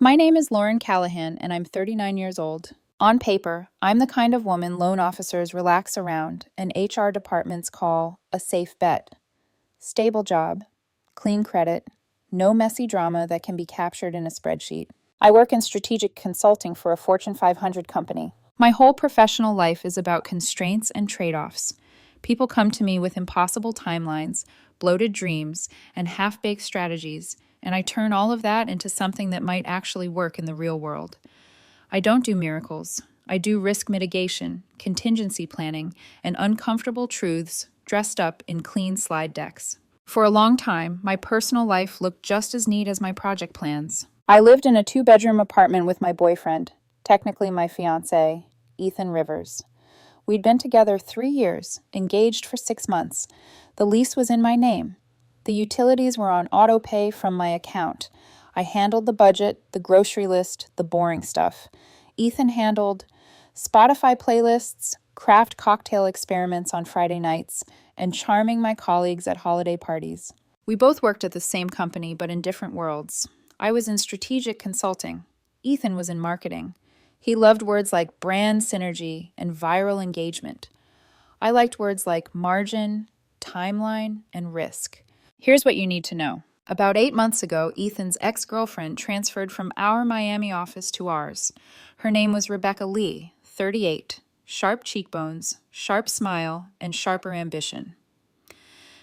My name is Lauren Callahan, and I'm 39 years old. On paper, I'm the kind of woman loan officers relax around and HR departments call a safe bet. Stable job, clean credit, no messy drama that can be captured in a spreadsheet. I work in strategic consulting for a Fortune 500 company. My whole professional life is about constraints and trade-offs. People come to me with impossible timelines, bloated dreams, and half-baked strategies, and I turn all of that into something that might actually work in the real world. I don't do miracles. I do risk mitigation, contingency planning, and uncomfortable truths dressed up in clean slide decks. For a long time, my personal life looked just as neat as my project plans. I lived in a two-bedroom apartment with my boyfriend, technically my fiancé, Ethan Rivers. We'd been together 3 years, engaged for 6 months. The lease was in my name. The utilities were on auto pay from my account. I handled the budget, the grocery list, the boring stuff. Ethan handled Spotify playlists, craft cocktail experiments on Friday nights, and charming my colleagues at holiday parties. We both worked at the same company, but in different worlds. I was in strategic consulting. Ethan was in marketing. He loved words like brand synergy and viral engagement. I liked words like margin, timeline, and risk. Here's what you need to know. About 8 months ago, Ethan's ex-girlfriend transferred from our Miami office to ours. Her name was Rebecca Lee, 38, sharp cheekbones, sharp smile, and sharper ambition.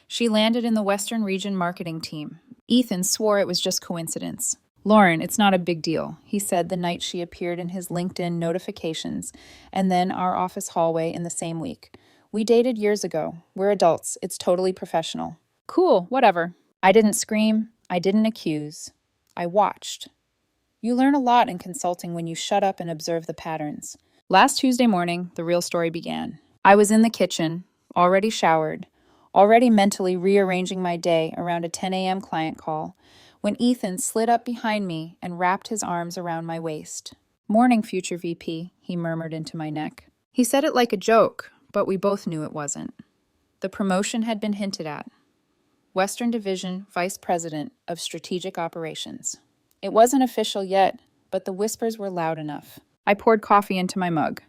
She landed in the Western Region marketing team. Ethan swore it was just coincidence. Lauren, it's not a big deal, he said the night she appeared in his LinkedIn notifications, and then our office hallway in the same week. We dated years ago. We're adults. It's totally professional. Cool, whatever. I didn't scream. I didn't accuse. I watched. You learn a lot in consulting when you shut up and observe the patterns. Last Tuesday morning, the real story began. I was in the kitchen, already showered, already mentally rearranging my day around a 10 a.m. client call, when Ethan slid up behind me and wrapped his arms around my waist. "Morning, future VP," he murmured into my neck. He said it like a joke, but we both knew it wasn't. The promotion had been hinted at. Western Division Vice President of Strategic Operations. It wasn't official yet, but the whispers were loud enough. I poured coffee into my mug.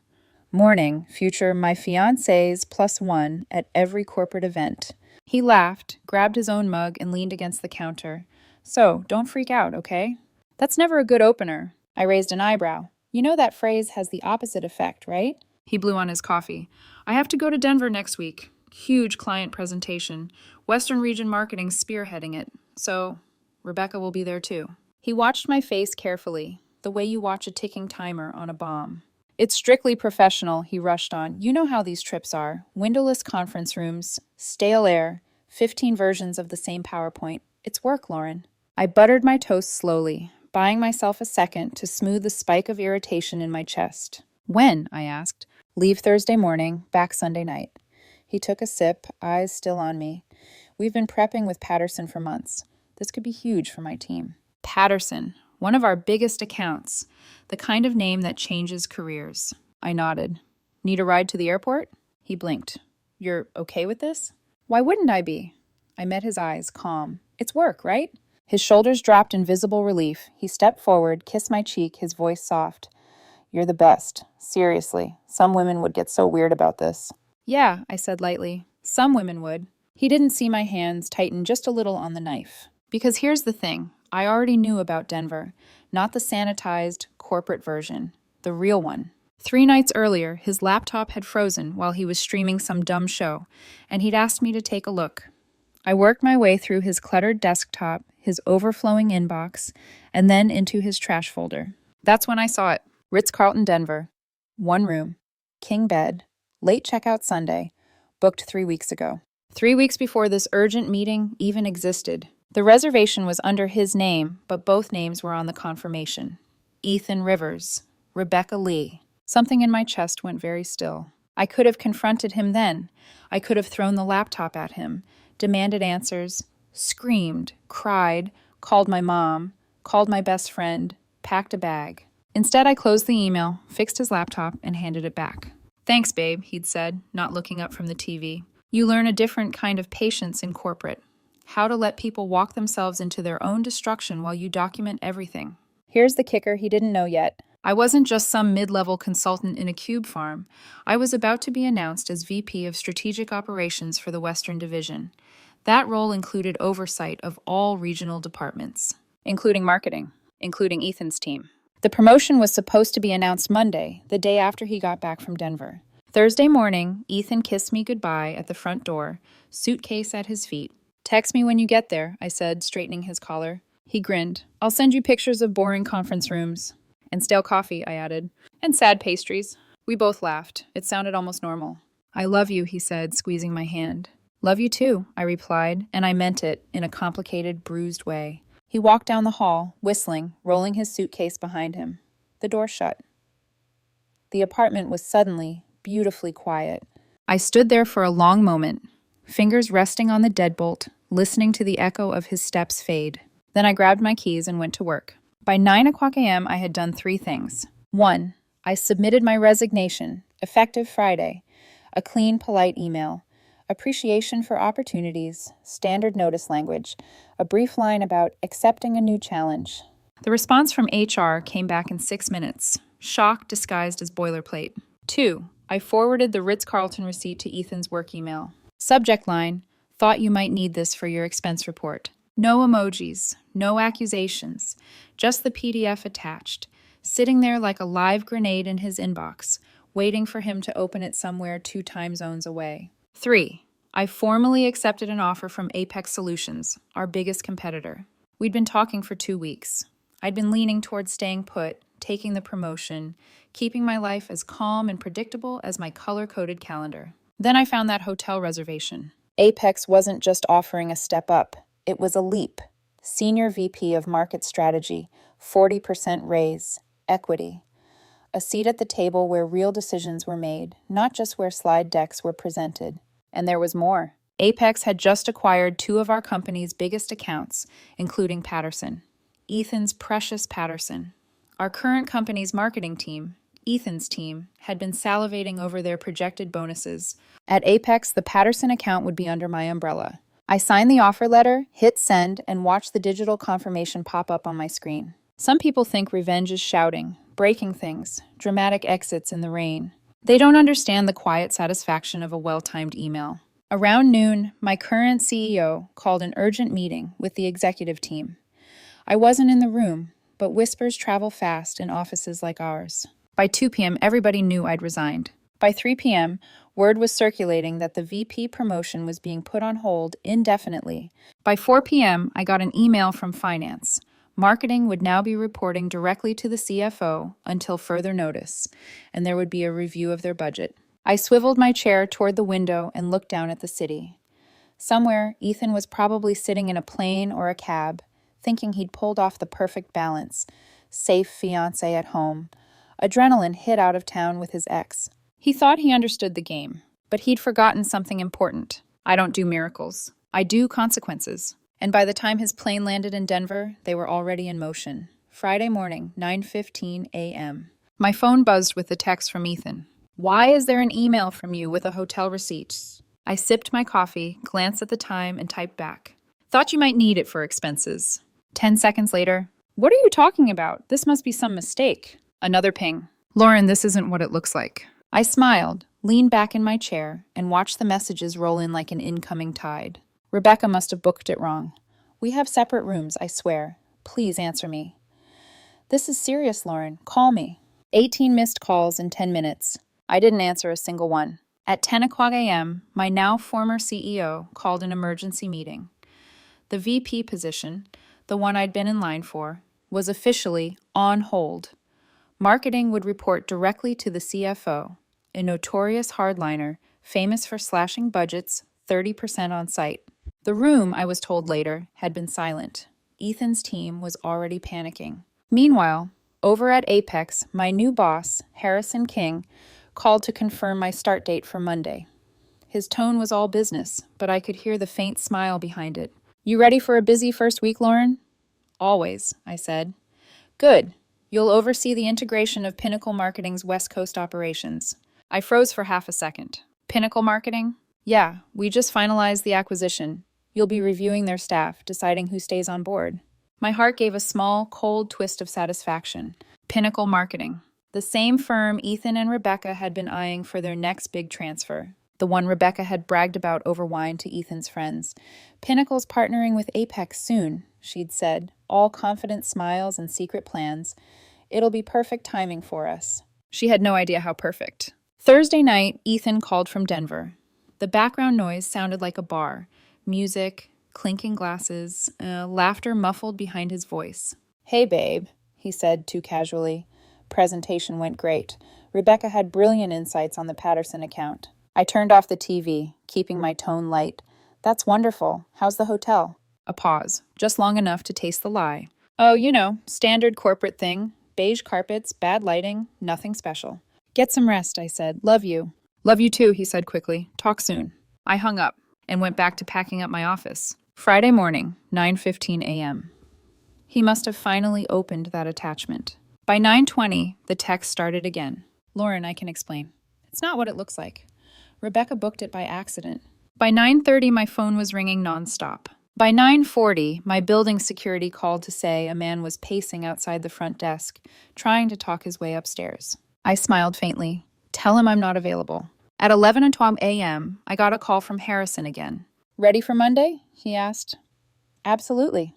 "Morning, future my fiancé's +1 at every corporate event." He laughed, grabbed his own mug, and leaned against the counter. "So, don't freak out, okay?" "That's never a good opener." I raised an eyebrow. "You know that phrase has the opposite effect, right?" He blew on his coffee. "I have to go to Denver next week. Huge client presentation. Western Region Marketing spearheading it. So, Rebecca will be there too." He watched my face carefully, the way you watch a ticking timer on a bomb. "It's strictly professional," he rushed on. "You know how these trips are. Windowless conference rooms, stale air, 15 versions of the same PowerPoint. It's work, Lauren." I buttered my toast slowly, buying myself a second to smooth the spike of irritation in my chest. "When?" I asked. "Leave Thursday morning, back Sunday night." He took a sip, eyes still on me. "We've been prepping with Patterson for months. This could be huge for my team." Patterson, one of our biggest accounts, the kind of name that changes careers. I nodded. "Need a ride to the airport?" He blinked. "You're okay with this?" "Why wouldn't I be?" I met his eyes, calm. "It's work, right?" His shoulders dropped in visible relief. He stepped forward, kissed my cheek, his voice soft. "You're the best. Seriously. Some women would get so weird about this." "Yeah," I said lightly. "Some women would." He didn't see my hands tighten just a little on the knife. Because here's the thing. I already knew about Denver. Not the sanitized, corporate version. The real one. 3 nights earlier, his laptop had frozen while he was streaming some dumb show, and he'd asked me to take a look. I worked my way through his cluttered desktop, his overflowing inbox, and then into his trash folder. That's when I saw it. Ritz-Carlton, Denver. 1 room. King bed. Late checkout Sunday. Booked 3 weeks ago. 3 weeks before this urgent meeting even existed. The reservation was under his name, but both names were on the confirmation. Ethan Rivers. Rebecca Lee. Something in my chest went very still. I could have confronted him then. I could have thrown the laptop at him, demanded answers, screamed, cried, called my mom, called my best friend, packed a bag. Instead, I closed the email, fixed his laptop, and handed it back. "Thanks, babe," he'd said, not looking up from the TV. You learn a different kind of patience in corporate. How to let people walk themselves into their own destruction while you document everything. Here's the kicker he didn't know yet. I wasn't just some mid-level consultant in a cube farm. I was about to be announced as VP of Strategic Operations for the Western Division. That role included oversight of all regional departments, including marketing, including Ethan's team. The promotion was supposed to be announced Monday, the day after he got back from Denver. Thursday morning, Ethan kissed me goodbye at the front door, suitcase at his feet. Text me when you get there, I said, straightening his collar. He grinned. I'll send you pictures of boring conference rooms. And stale coffee, I added. And sad pastries. We both laughed. It sounded almost normal. I love you, he said, squeezing my hand. Love you too, I replied, and I meant it in a complicated, bruised way. He walked down the hall, whistling, rolling his suitcase behind him. The door shut. The apartment was suddenly, beautifully quiet. I stood there for a long moment, fingers resting on the deadbolt, listening to the echo of his steps fade. Then I grabbed my keys and went to work. By 9 o'clock a.m., I had done 3 things. 1. I submitted my resignation, effective Friday. A clean, polite email. Appreciation for opportunities, standard notice language, a brief line about accepting a new challenge. The response from HR came back in 6 minutes, shock disguised as boilerplate. 2. I forwarded the Ritz-Carlton receipt to Ethan's work email. Subject line, thought you might need this for your expense report. No emojis, no accusations, just the PDF attached, sitting there like a live grenade in his inbox, waiting for him to open it somewhere 2 time zones away. 3. I formally accepted an offer from Apex Solutions, our biggest competitor. We'd been talking for 2 weeks. I'd been leaning towards staying put, taking the promotion, keeping my life as calm and predictable as my color-coded calendar. Then I found that hotel reservation. Apex wasn't just offering a step up. It was a leap. Senior VP of Market Strategy, 40% raise, equity. A seat at the table where real decisions were made, not just where slide decks were presented. And there was more. Apex had just acquired 2 of our company's biggest accounts, including Patterson. Ethan's precious Patterson. Our current company's marketing team, Ethan's team, had been salivating over their projected bonuses. At Apex, the Patterson account would be under my umbrella. I signed the offer letter, hit send, and watched the digital confirmation pop up on my screen. Some people think revenge is shouting, breaking things, dramatic exits in the rain. They don't understand the quiet satisfaction of a well-timed email. Around noon, my current CEO called an urgent meeting with the executive team. I wasn't in the room, but whispers travel fast in offices like ours. By 2 p.m., everybody knew I'd resigned. By 3 p.m., word was circulating that the VP promotion was being put on hold indefinitely. By 4 p.m., I got an email from finance. Marketing would now be reporting directly to the CFO until further notice, and there would be a review of their budget. I swiveled my chair toward the window and looked down at the city. Somewhere, Ethan was probably sitting in a plane or a cab, thinking he'd pulled off the perfect balance. Safe fiancé at home. Adrenaline hit out of town with his ex. He thought he understood the game, but he'd forgotten something important. I don't do miracles. I do consequences. And by the time his plane landed in Denver, they were already in motion. Friday morning, 9:15 a.m. My phone buzzed with the text from Ethan. Why is there an email from you with a hotel receipt? I sipped my coffee, glanced at the time, and typed back. Thought you might need it for expenses. 10 seconds later, what are you talking about? This must be some mistake. Another ping. Lauren, this isn't what it looks like. I smiled, leaned back in my chair, and watched the messages roll in like an incoming tide. Rebecca must have booked it wrong. We have separate rooms, I swear. Please answer me. This is serious, Lauren. Call me. 18 missed calls in 10 minutes. I didn't answer a single one. At 10 o'clock a.m., my now former CEO called an emergency meeting. The VP position, the one I'd been in line for, was officially on hold. Marketing would report directly to the CFO, a notorious hardliner, famous for slashing budgets 30% on site. The room, I was told later, had been silent. Ethan's team was already panicking. Meanwhile, over at Apex, my new boss, Harrison King, called to confirm my start date for Monday. His tone was all business, but I could hear the faint smile behind it. You ready for a busy first week, Lauren? Always, I said. Good. You'll oversee the integration of Pinnacle Marketing's West Coast operations. I froze for half a second. Pinnacle Marketing? Yeah, we just finalized the acquisition. You'll be reviewing their staff, deciding who stays on board. My heart gave a small, cold twist of satisfaction. Pinnacle Marketing. The same firm Ethan and Rebecca had been eyeing for their next big transfer. The one Rebecca had bragged about over wine to Ethan's friends. Pinnacle's partnering with Apex soon, she'd said, all confident smiles and secret plans. It'll be perfect timing for us. She had no idea how perfect. Thursday night, Ethan called from Denver. The background noise sounded like a bar. Music, clinking glasses, laughter muffled behind his voice. "Hey, babe," he said too casually. Presentation went great. Rebecca had brilliant insights on the Patterson account. I turned off the TV, keeping my tone light. "That's wonderful. How's the hotel?" A pause, just long enough to taste the lie. "Oh, standard corporate thing. Beige carpets, bad lighting, nothing special." "Get some rest," I said. "Love you." "Love you too," he said quickly. "Talk soon." I hung up and went back to packing up my office. Friday morning, 9:15 a.m. He must have finally opened that attachment. By 9:20, the text started again. "Lauren, I can explain. It's not what it looks like. Rebecca booked it by accident." By 9:30, my phone was ringing nonstop. By 9:40, my building security called to say a man was pacing outside the front desk, trying to talk his way upstairs. I smiled faintly. "Tell him I'm not available." At 11:12 a.m., I got a call from Harrison again. "Ready for Monday?" he asked. "Absolutely."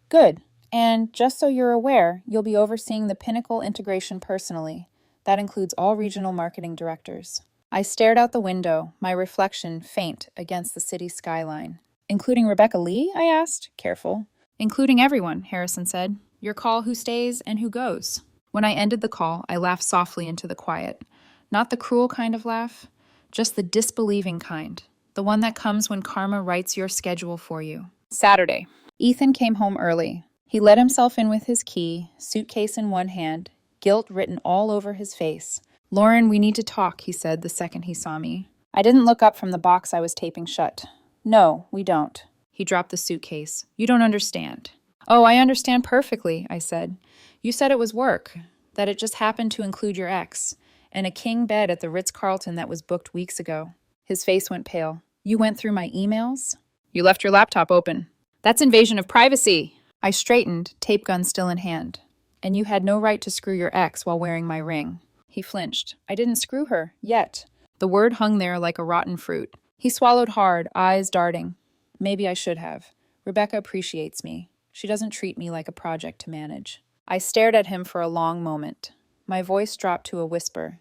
"Good. And just so you're aware, you'll be overseeing the Pinnacle integration personally. That includes all regional marketing directors." I stared out the window, my reflection faint against the city skyline. "Including Rebecca Lee?" I asked, careful. "Including everyone," Harrison said. "Your call who stays and who goes." When I ended the call, I laughed softly into the quiet. Not the cruel kind of laugh, just the disbelieving kind. The one that comes when karma writes your schedule for you. Saturday. Ethan came home early. He let himself in with his key, suitcase in one hand, guilt written all over his face. "Lauren, we need to talk," he said the second he saw me. I didn't look up from the box I was taping shut. "No, we don't." He dropped the suitcase. "You don't understand." "Oh, I understand perfectly," I said. "You said it was work, that it just happened to include your ex, and a king bed at the Ritz-Carlton that was booked weeks ago." His face went pale. "You went through my emails?" "You left your laptop open." "That's invasion of privacy." I straightened, tape gun still in hand. "And you had no right to screw your ex while wearing my ring." He flinched. "I didn't screw her, yet." The word hung there like a rotten fruit. He swallowed hard, eyes darting. "Maybe I should have. Rebecca appreciates me. She doesn't treat me like a project to manage." I stared at him for a long moment. My voice dropped to a whisper.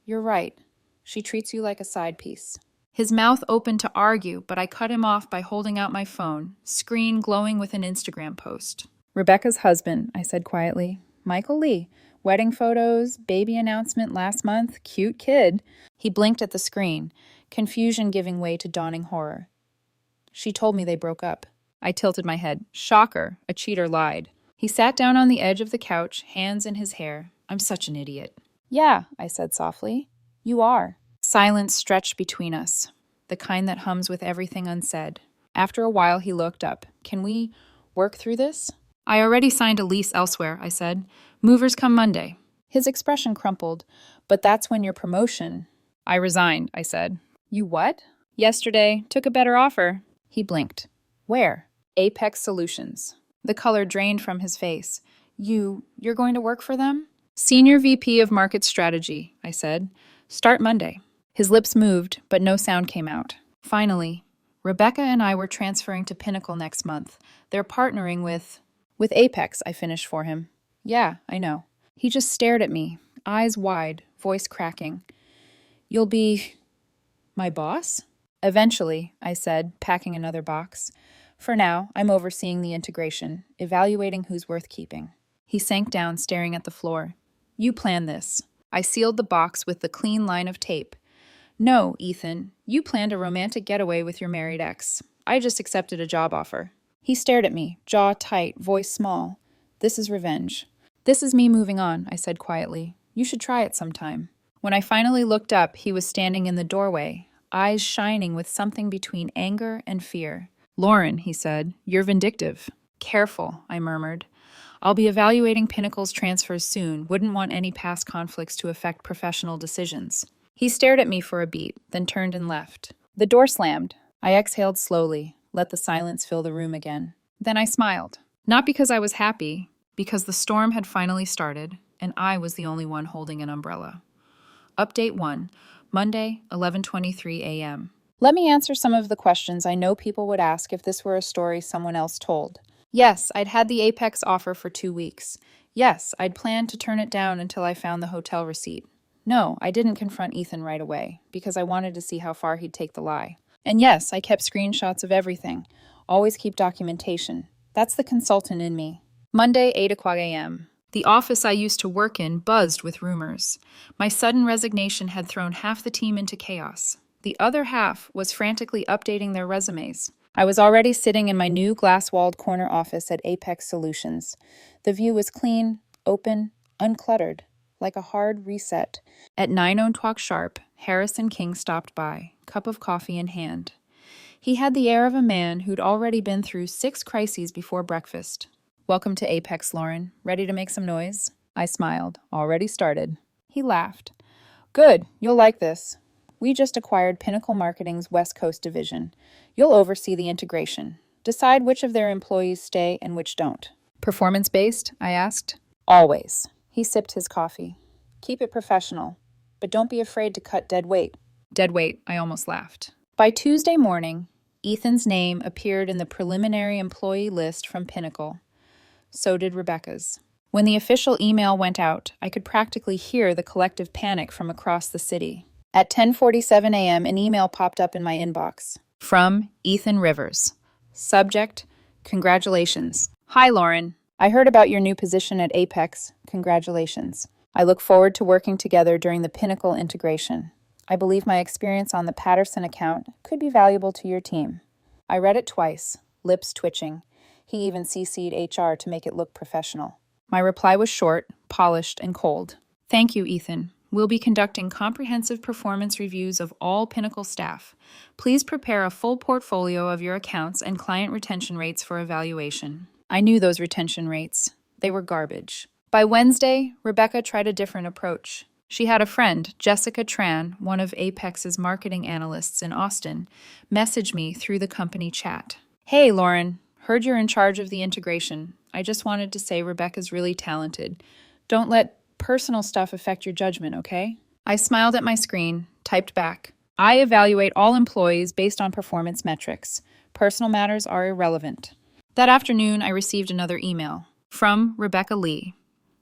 "You're right. She treats you like a side piece." His mouth opened to argue, but I cut him off by holding out my phone, screen glowing with an Instagram post. "Rebecca's husband," I said quietly. "Michael Lee. Wedding photos, baby announcement last month, cute kid." He blinked at the screen, confusion giving way to dawning horror. "She told me they broke up." I tilted my head. Shocker, a cheater lied. He sat down on the edge of the couch, hands in his hair. I'm such an idiot. "Yeah," I said softly. "You are." Silence stretched between us, the kind that hums with everything unsaid. After a while, he looked up. "Can we work through this?" "I already signed a lease elsewhere," I said. "Movers come Monday." His expression crumpled. "But that's when your promotion—" "I resigned," I said. "You what?" "Yesterday. Took a better offer." He blinked. "Where?" "Apex Solutions." The color drained from his face. You're going to work for them?" "Senior VP of Market Strategy," I said. "Start Monday." His lips moved, but no sound came out. Finally, "Rebecca and I were transferring to Pinnacle next month. They're partnering with Apex," I finished for him. "Yeah, I know." He just stared at me, eyes wide, voice cracking. "You'll be my boss?" "Eventually," I said, packing another box. "For now, I'm overseeing the integration, evaluating who's worth keeping." He sank down, staring at the floor. "You planned this." I sealed the box with the clean line of tape. "No, Ethan, you planned a romantic getaway with your married ex. I just accepted a job offer." He stared at me, jaw tight, voice small. "This is revenge." "This is me moving on," I said quietly. "You should try it sometime." When I finally looked up, he was standing in the doorway, eyes shining with something between anger and fear. "Lauren," he said, "you're vindictive." "Careful," I murmured. "I'll be evaluating Pinnacle's transfers soon. Wouldn't want any past conflicts to affect professional decisions." He stared at me for a beat, then turned and left. The door slammed. I exhaled slowly, let the silence fill the room again. Then I smiled. Not because I was happy, because the storm had finally started, and I was the only one holding an umbrella. Update 1, Monday, 11:23 a.m. Let me answer some of the questions I know people would ask if this were a story someone else told. Yes, I'd had the Apex offer for 2 weeks. Yes, I'd planned to turn it down until I found the hotel receipt. No, I didn't confront Ethan right away, because I wanted to see how far he'd take the lie. And yes, I kept screenshots of everything. Always keep documentation. That's the consultant in me. Monday, 8 o'clock a.m. The office I used to work in buzzed with rumors. My sudden resignation had thrown half the team into chaos. The other half was frantically updating their resumes. I was already sitting in my new glass-walled corner office at Apex Solutions. The view was clean, open, uncluttered, like a hard reset. At 9:00 sharp, Harrison King stopped by, cup of coffee in hand. He had the air of a man who'd already been through 6 crises before breakfast. Welcome to Apex, Lauren. Ready to make some noise? I smiled. Already started. He laughed. Good, you'll like this. We just acquired Pinnacle Marketing's West Coast division. You'll oversee the integration. Decide which of their employees stay and which don't. Performance-based? I asked. Always. He sipped his coffee. Keep it professional, but don't be afraid to cut dead weight. Dead weight, I almost laughed. By Tuesday morning, Ethan's name appeared in the preliminary employee list from Pinnacle. So did Rebecca's. When the official email went out, I could practically hear the collective panic from across the city. At 10:47 a.m., an email popped up in my inbox. From Ethan Rivers. Subject, congratulations. Hi, Lauren. I heard about your new position at Apex. Congratulations. I look forward to working together during the Pinnacle integration. I believe my experience on the Patterson account could be valuable to your team. I read it twice, lips twitching. He even CC'd HR to make it look professional. My reply was short, polished, and cold. Thank you, Ethan. We'll be conducting comprehensive performance reviews of all Pinnacle staff. Please prepare a full portfolio of your accounts and client retention rates for evaluation. I knew those retention rates. They were garbage. By Wednesday, Rebecca tried a different approach. She had a friend, Jessica Tran, one of Apex's marketing analysts in Austin, message me through the company chat. Hey, Lauren, heard you're in charge of the integration. I just wanted to say Rebecca's really talented. Don't let personal stuff affect your judgment, okay? I smiled at my screen, typed back. I evaluate all employees based on performance metrics. Personal matters are irrelevant. That afternoon, I received another email from Rebecca Lee.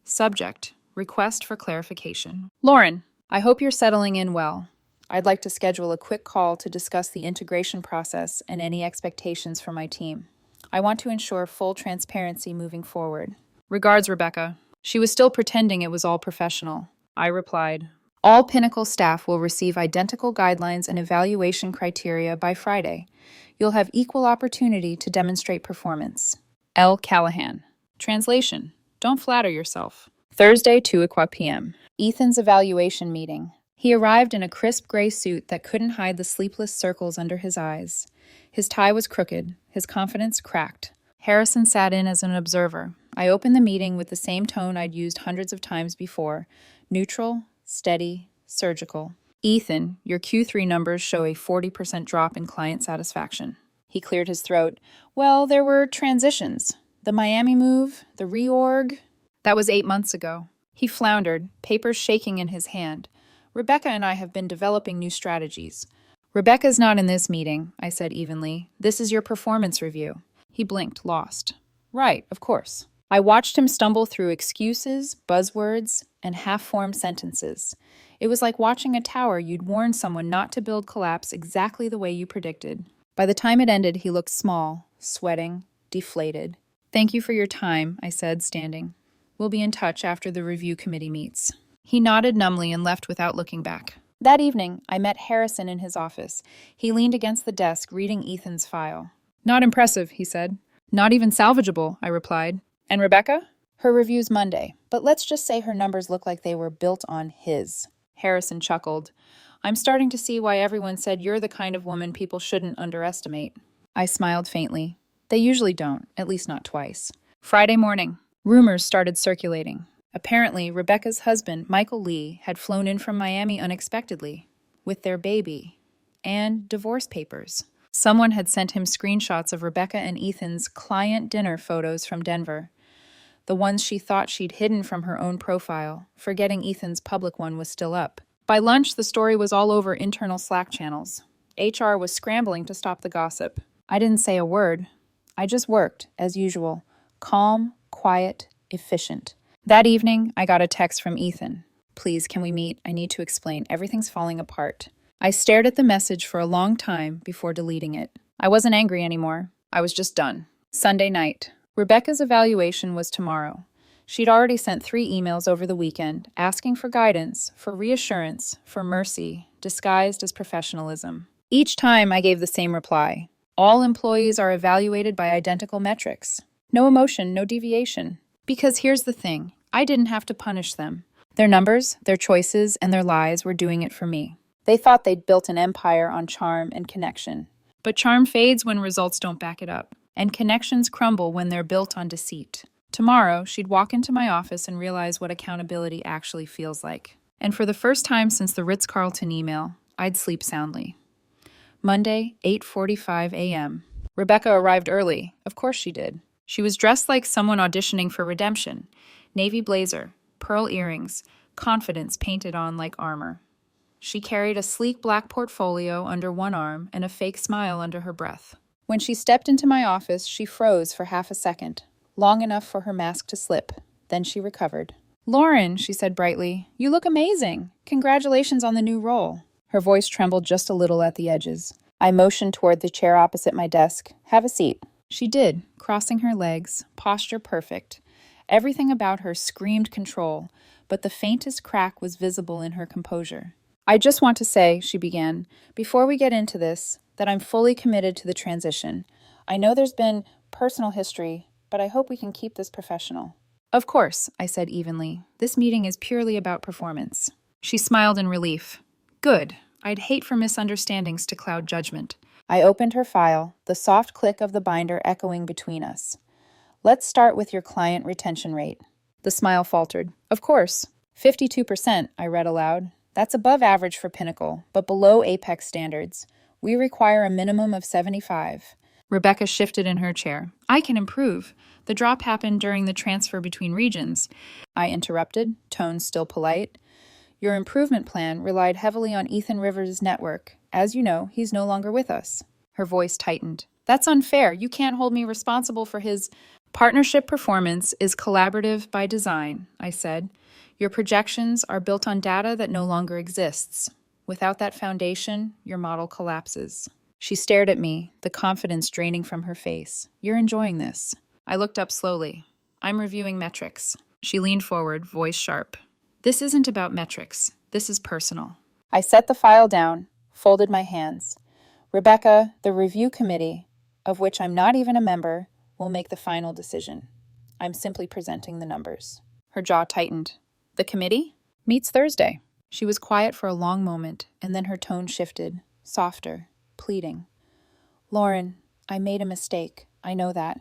Subject, request for clarification. Lauren, I hope you're settling in well. I'd like to schedule a quick call to discuss the integration process and any expectations for my team. I want to ensure full transparency moving forward. Regards, Rebecca. She was still pretending it was all professional. I replied, all Pinnacle staff will receive identical guidelines and evaluation criteria by Friday. You'll have equal opportunity to demonstrate performance. L. Callahan. Translation. Don't flatter yourself. Thursday, 2:00 p.m. Ethan's evaluation meeting. He arrived in a crisp gray suit that couldn't hide the sleepless circles under his eyes. His tie was crooked, his confidence cracked. Harrison sat in as an observer. I opened the meeting with the same tone I'd used hundreds of times before. Neutral, steady, surgical. Ethan, your Q3 numbers show a 40% drop in client satisfaction. He cleared his throat. Well, there were transitions. The Miami move, the reorg. That was 8 months ago. He floundered, papers shaking in his hand. Rebecca and I have been developing new strategies. Rebecca's not in this meeting, I said evenly. This is your performance review. He blinked, lost. Right, of course. I watched him stumble through excuses, buzzwords, and half-formed sentences. It was like watching a tower you'd warned someone not to build collapse exactly the way you predicted. By the time it ended, he looked small, sweating, deflated. Thank you for your time, I said, standing. We'll be in touch after the review committee meets. He nodded numbly and left without looking back. That evening, I met Harrison in his office. He leaned against the desk, reading Ethan's file. Not impressive, he said. Not even salvageable, I replied. And Rebecca? Her review's Monday, but let's just say her numbers look like they were built on his. Harrison chuckled. I'm starting to see why everyone said you're the kind of woman people shouldn't underestimate. I smiled faintly. They usually don't, at least not twice. Friday morning. Rumors started circulating. Apparently, Rebecca's husband, Michael Lee, had flown in from Miami unexpectedly, with their baby, and divorce papers. Someone had sent him screenshots of Rebecca and Ethan's client dinner photos from Denver, the ones she thought she'd hidden from her own profile, forgetting Ethan's public one was still up. By lunch, the story was all over internal Slack channels. HR was scrambling to stop the gossip. I didn't say a word. I just worked, as usual, calm, quiet, efficient. That evening, I got a text from Ethan. Please, can we meet? I need to explain. Everything's falling apart. I stared at the message for a long time before deleting it. I wasn't angry anymore. I was just done. Sunday night. Rebecca's evaluation was tomorrow. She'd already sent 3 emails over the weekend, asking for guidance, for reassurance, for mercy, disguised as professionalism. Each time I gave the same reply. All employees are evaluated by identical metrics. No emotion, no deviation. Because here's the thing, I didn't have to punish them. Their numbers, their choices, and their lies were doing it for me. They thought they'd built an empire on charm and connection. But charm fades when results don't back it up, and connections crumble when they're built on deceit. Tomorrow, she'd walk into my office and realize what accountability actually feels like. And for the first time since the Ritz-Carlton email, I'd sleep soundly. Monday, 8:45 a.m. Rebecca arrived early. Of course she did. She was dressed like someone auditioning for redemption. Navy blazer, pearl earrings, confidence painted on like armor. She carried a sleek black portfolio under one arm and a fake smile under her breath. When she stepped into my office, she froze for half a second, long enough for her mask to slip. Then she recovered. "Lauren," she said brightly, "you look amazing. Congratulations on the new role." Her voice trembled just a little at the edges. I motioned toward the chair opposite my desk. "Have a seat." She did, crossing her legs, posture perfect. Everything about her screamed control, but the faintest crack was visible in her composure. "I just want to say," she began, "before we get into this, that I'm fully committed to the transition. I know there's been personal history, but I hope we can keep this professional." "Of course," I said evenly. "This meeting is purely about performance." She smiled in relief. "Good. I'd hate for misunderstandings to cloud judgment." I opened her file, the soft click of the binder echoing between us. "Let's start with your client retention rate." The smile faltered. "Of course. 52%, I read aloud. That's above average for Pinnacle, but below Apex standards. We require a minimum of 75. Rebecca shifted in her chair. "I can improve. The drop happened during the transfer between regions." I interrupted, tone still polite. "Your improvement plan relied heavily on Ethan Rivers' network. As you know, he's no longer with us." Her voice tightened. "That's unfair. You can't hold me responsible for his—" "Partnership performance is collaborative by design," I said. "Your projections are built on data that no longer exists. Without that foundation, your model collapses." She stared at me, the confidence draining from her face. "You're enjoying this." I looked up slowly. "I'm reviewing metrics." She leaned forward, voice sharp. "This isn't about metrics. This is personal." I set the file down, folded my hands. "Rebecca, the review committee, of which I'm not even a member, will make the final decision. I'm simply presenting the numbers." Her jaw tightened. "The committee? Meets Thursday." She was quiet for a long moment, and then her tone shifted, softer, pleading. "Lauren, I made a mistake. I know that.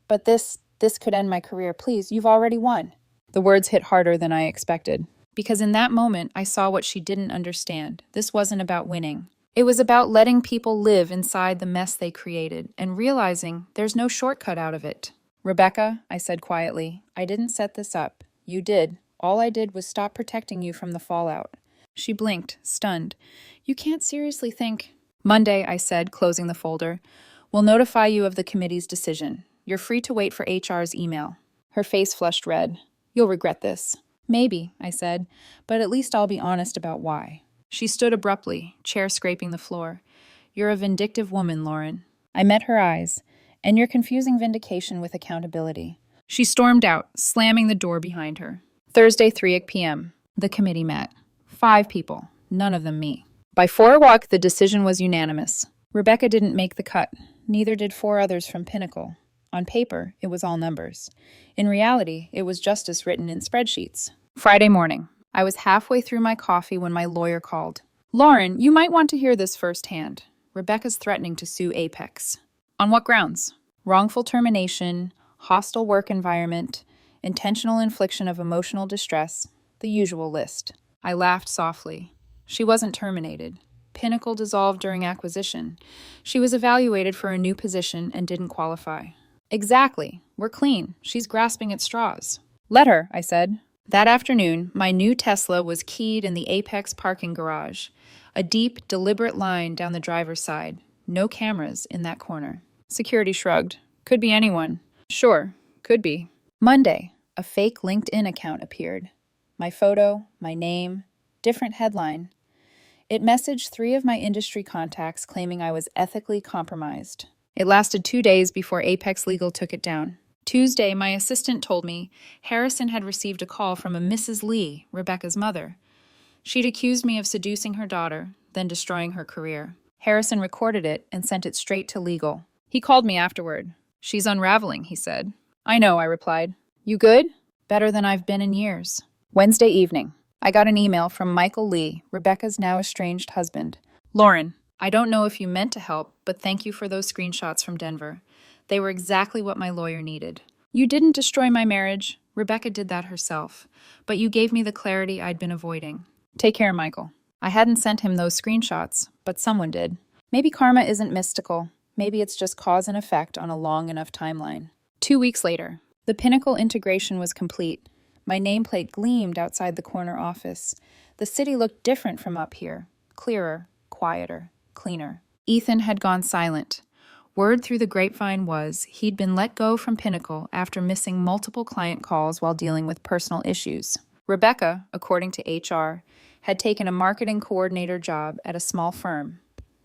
But this could end my career. Please, you've already won." The words hit harder than I expected. Because in that moment, I saw what she didn't understand. This wasn't about winning. It was about letting people live inside the mess they created and realizing there's no shortcut out of it. "Rebecca," I said quietly, "I didn't set this up. You did. All I did was stop protecting you from the fallout." She blinked, stunned. "You can't seriously think—" "Monday," I said, closing the folder. "We'll notify you of the committee's decision. You're free to wait for HR's email." Her face flushed red. "You'll regret this." "Maybe," I said, "but at least I'll be honest about why." She stood abruptly, chair scraping the floor. "You're a vindictive woman, Lauren." I met her eyes, "And you're confusing vindication with accountability." She stormed out, slamming the door behind her. Thursday, 3 p.m. The committee met. 5 people, none of them me. By 4 o'clock, the decision was unanimous. Rebecca didn't make the cut. Neither did 4 others from Pinnacle. On paper, it was all numbers. In reality, it was justice written in spreadsheets. Friday morning. I was halfway through my coffee when my lawyer called. "Lauren, you might want to hear this firsthand. Rebecca's threatening to sue Apex." "On what grounds?" "Wrongful termination, hostile work environment, intentional infliction of emotional distress, the usual list." I laughed softly. She wasn't terminated. Pinnacle dissolved during acquisition. She was evaluated for a new position and didn't qualify. Exactly. We're clean. She's grasping at straws. Let her, I said. That afternoon, my new Tesla was keyed in the Apex parking garage. A deep, deliberate line down the driver's side. No cameras in that corner. Security shrugged. Could be anyone. Sure, could be. Monday, a fake LinkedIn account appeared. My photo, my name, different headline. It messaged 3 of my industry contacts claiming I was ethically compromised. It lasted 2 days before Apex Legal took it down. Tuesday, my assistant told me Harrison had received a call from a Mrs. Lee, Rebecca's mother. She'd accused me of seducing her daughter, then destroying her career. Harrison recorded it and sent it straight to legal. He called me afterward. She's unraveling, he said. I know, I replied. You good? Better than I've been in years. Wednesday evening, I got an email from Michael Lee, Rebecca's now estranged husband. Lauren, I don't know if you meant to help, but thank you for those screenshots from Denver. They were exactly what my lawyer needed. You didn't destroy my marriage. Rebecca did that herself. But you gave me the clarity I'd been avoiding. Take care, Michael. I hadn't sent him those screenshots, but someone did. Maybe karma isn't mystical. Maybe it's just cause and effect on a long enough timeline. 2 weeks later, the Pinnacle integration was complete. My nameplate gleamed outside the corner office. The city looked different from up here. Clearer, quieter, cleaner. Ethan had gone silent. Word through the grapevine was he'd been let go from Pinnacle after missing multiple client calls while dealing with personal issues. Rebecca, according to HR, had taken a marketing coordinator job at a small firm.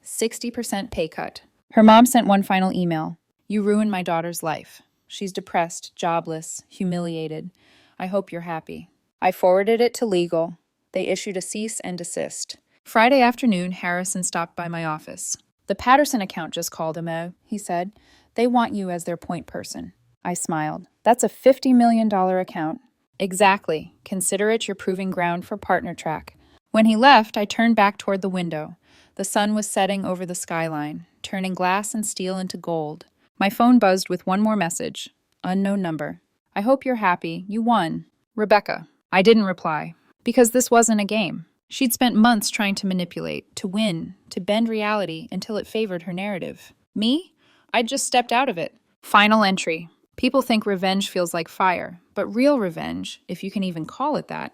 60% pay cut. Her mom sent one final email. You ruined my daughter's life. She's depressed, jobless, humiliated. I hope you're happy. I forwarded it to legal. They issued a cease and desist. Friday afternoon, Harrison stopped by my office. The Patterson account just called him out, he said. They want you as their point person. I smiled. That's a $50 million account. Exactly. Consider it your proving ground for partner track. When he left, I turned back toward the window. The sun was setting over the skyline, turning glass and steel into gold. My phone buzzed with one more message. Unknown number. I hope you're happy. You won. Rebecca. I didn't reply. Because this wasn't a game. She'd spent months trying to manipulate, to win, to bend reality until it favored her narrative. Me? I'd just stepped out of it. Final entry. People think revenge feels like fire, but real revenge, if you can even call it that,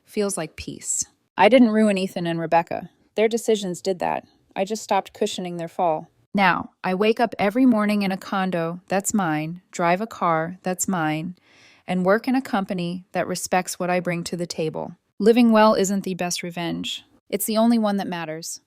feels like peace. I didn't ruin Ethan and Rebecca. Their decisions did that. I just stopped cushioning their fall. Now, I wake up every morning in a condo that's mine, drive a car that's mine, and work in a company that respects what I bring to the table. Living well isn't the best revenge. It's the only one that matters.